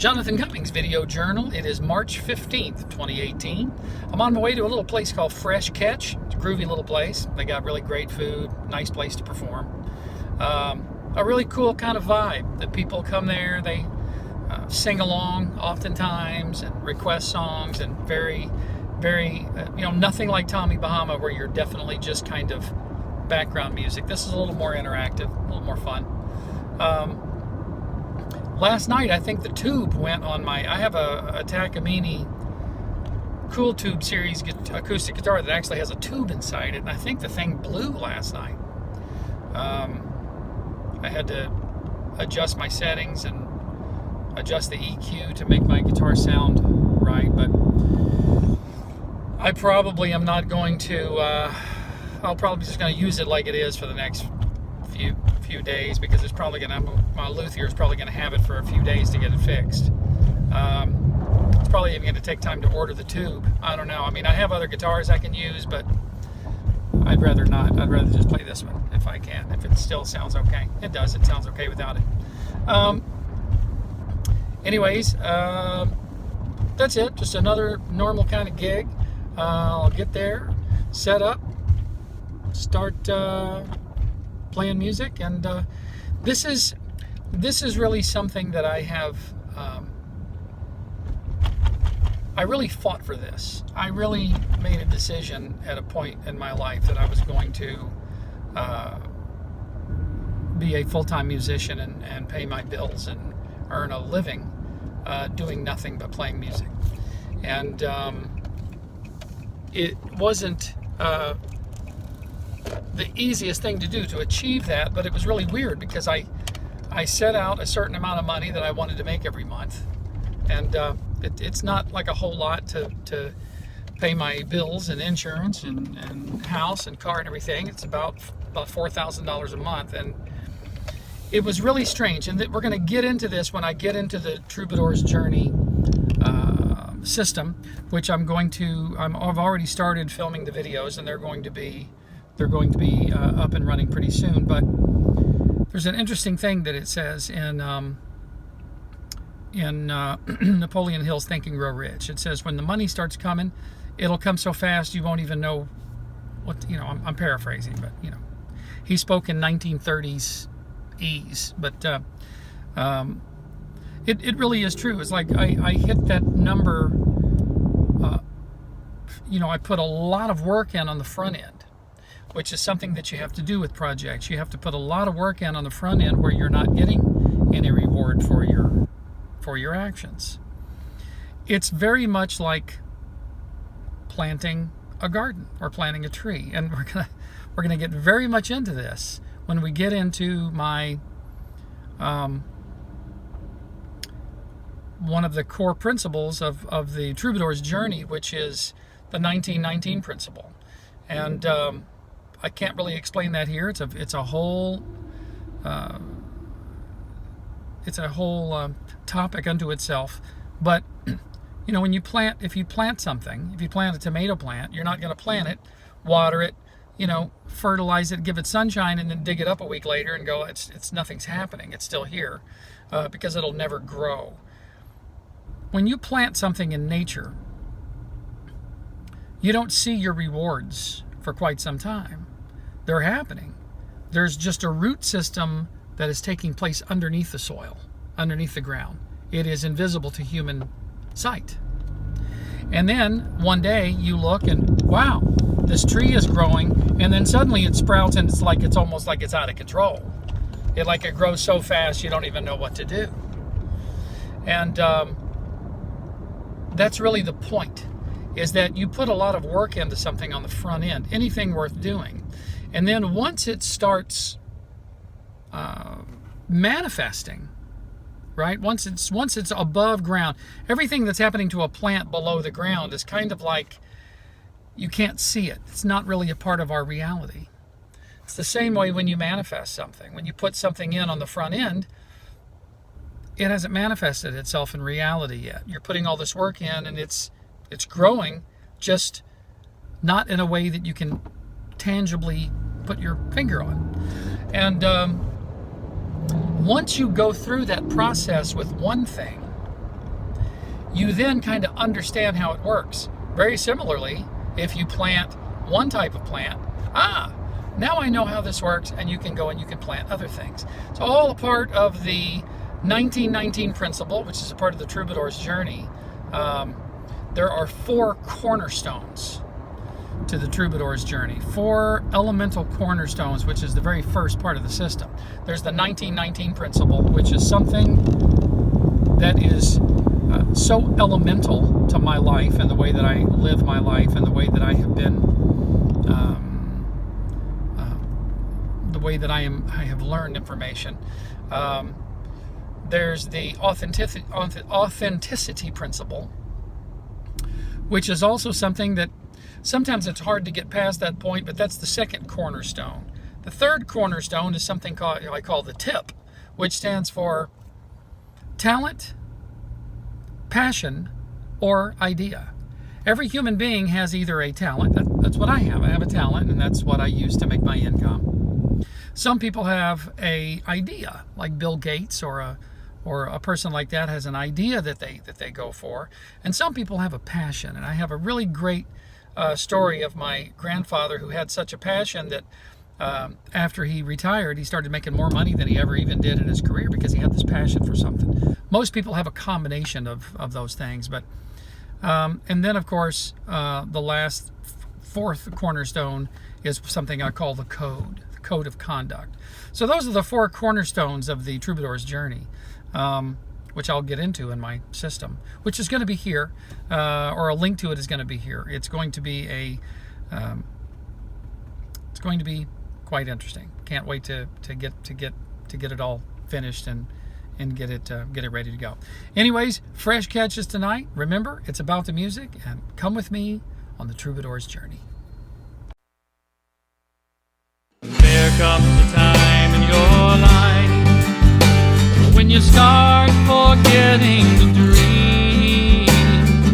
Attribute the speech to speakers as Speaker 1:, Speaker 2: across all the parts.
Speaker 1: Jonathan Cummings Video Journal. It is March 15th, 2018. I'm on my way to a little place called Fresh Catch. It's a groovy little place. They got really great food, nice place to perform. A really cool kind of vibe that people come there, they sing along oftentimes and request songs, and very, nothing like Tommy Bahama where you're definitely just kind of background music. This is a little more interactive, a little more fun. Last night, I think the tube went on I have a Takamine Cool Tube series acoustic guitar that actually has a tube inside it, and I think the thing blew last night. I had to adjust my settings and adjust the EQ to make my guitar sound right, but I probably am not going to, I'll probably just going to use it like it is for the next few days, because it's probably going to, my luthier is probably going to have it for a few days to get it fixed. It's probably even going to take time to order the tube. I don't know. I mean, I have other guitars I can use, but I'd rather not. I'd rather just play this one if I can, if it still sounds okay. It does. It sounds okay without it. Anyways, that's it. Just another normal kind of gig. I'll get there, set up, start playing music, and this is really something that I have. I really fought for this. I really made a decision at a point in my life that I was going to be a full-time musician and pay my bills and earn a living doing nothing but playing music. And it wasn't the easiest thing to do to achieve that, but it was really weird because I set out a certain amount of money that I wanted to make every month, and it's not like a whole lot to pay my bills and insurance and house and car and everything. It's about $4,000 a month, and it was really strange. And we're going to get into this when I get into the Troubadour's Journey system, which I've already started filming the videos, and they're going to be up and running pretty soon. But there's an interesting thing that it says in Napoleon Hill's Think and Grow Rich. It says, when the money starts coming, it'll come so fast you won't even know what, I'm paraphrasing, but he spoke in 1930s ease, but it really is true. It's like I hit that number. I put a lot of work in on the front end, which is something that you have to do with projects. You have to put a lot of work in on the front end where you're not getting any reward for your actions. It's very much like planting a garden or planting a tree, and we're gonna get very much into this when we get into my one of the core principles of the Troubadour's Journey, which is the 1919 principle. And I can't really explain that here. It's a whole topic unto itself. But when if you plant something, if you plant a tomato plant, you're not going to plant it, water it, fertilize it, give it sunshine, and then dig it up a week later and go, it's nothing's happening. It's still here, because it'll never grow. When you plant something in nature, you don't see your rewards for quite some time. They're happening. There's just a root system that is taking place underneath the soil, underneath the ground. It is invisible to human sight. And then one day you look and, wow, this tree is growing, and then suddenly it sprouts, and it's almost like it's out of control. It grows so fast you don't even know what to do. And that's really the point, is that you put a lot of work into something on the front end, anything worth doing. And then once it starts manifesting, right? Once it's above ground, everything that's happening to a plant below the ground is kind of like you can't see it. It's not really a part of our reality. It's the same way when you manifest something. When you put something in on the front end, it hasn't manifested itself in reality yet. You're putting all this work in, and it's growing, just not in a way that you can tangibly put your finger on. And once you go through that process with one thing, you then kind of understand how it works. Very similarly, if you plant one type of plant, now I know how this works, and you can go and you can plant other things. It's all a part of the 1919 principle, which is a part of the Troubadour's journey. There are 4 cornerstones to the Troubadour's journey, 4 elemental cornerstones, which is the very first part of the system. There's the 1919 principle, which is something that is so elemental to my life and the way that I live my life and the way that I have been, the way that I have learned information. There's the authenticity principle, which is also something that sometimes it's hard to get past that point, but that's the second cornerstone. The third cornerstone is something I call the TIP, which stands for talent, passion, or idea. Every human being has either a talent, that's what I have. I have a talent, and that's what I use to make my income. Some people have a idea, like Bill Gates or a person like that has an idea that they go for. And some people have a passion. And I have a really great story of my grandfather who had such a passion that after he retired, he started making more money than he ever even did in his career because he had this passion for something. Most people have a combination of those things. But and then, of course, the last 4th cornerstone is something I call the code of conduct. So those are the 4 cornerstones of the Troubadour's journey, which I'll get into in my system, which is going to be here, or a link to it is going to be here. It's going to be it's going to be quite interesting. Can't wait to get it all finished and get it ready to go. Anyways, fresh catches tonight. Remember, it's about the music, and come with me on the Troubadour's journey.
Speaker 2: There comes a time in your life when you start forgetting the dream,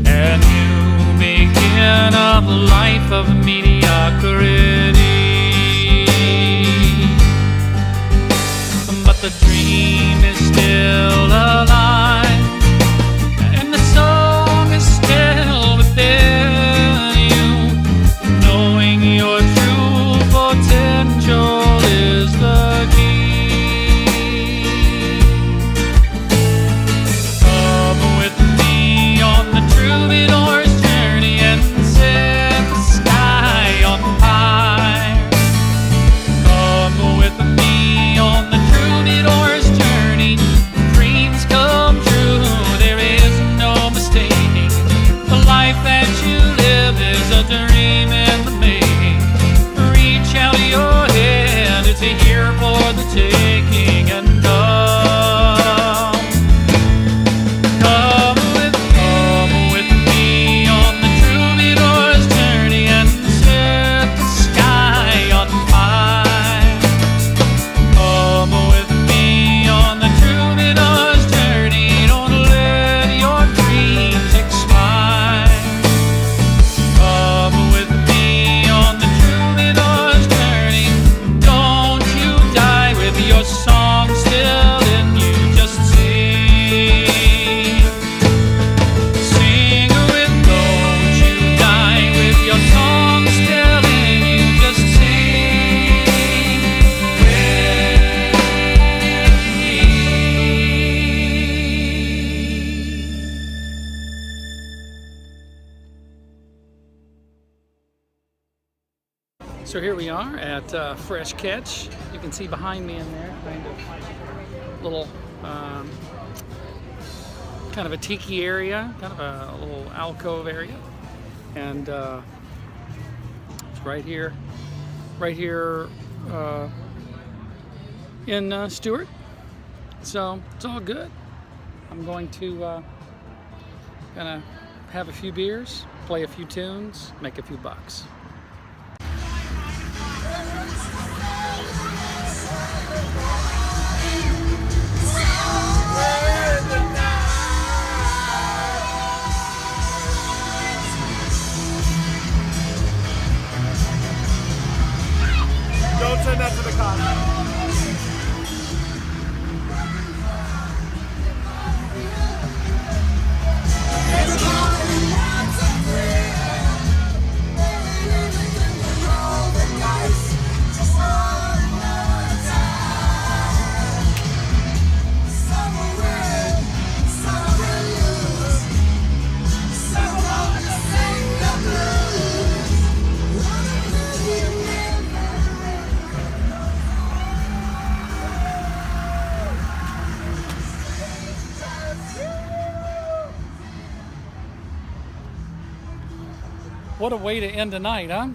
Speaker 2: and you begin a life of mediocrity. But the dream is still alive, and the song is still within you, knowing your true potential is the key. Come with me on the Troubadour's journey and set the sky on fire. Come with me on the Troubadour's journey. Dreams come true, there is no mistaking. The life that you live is a dream in the making. Reach out your hand, it's here for the taking, and come with me on the Troubadour's journey and set the sky on fire. Come with me on the Troubadour's journey, don't let your dreams expire. Come with me on the Troubadour's journey, don't you die with your song still in you, just sing. Sing with, don't you die with your song still in you, just sing with me.
Speaker 1: So here we are at Fresh Catch. You can see behind me in there, kind of little, kind of a tiki area, kind of a little alcove area, and it's right here in Stewart. So it's all good. I'm going to gonna have a few beers, play a few tunes, make a few bucks.
Speaker 3: Don't send that to the cops.
Speaker 1: What a way to end the night, huh?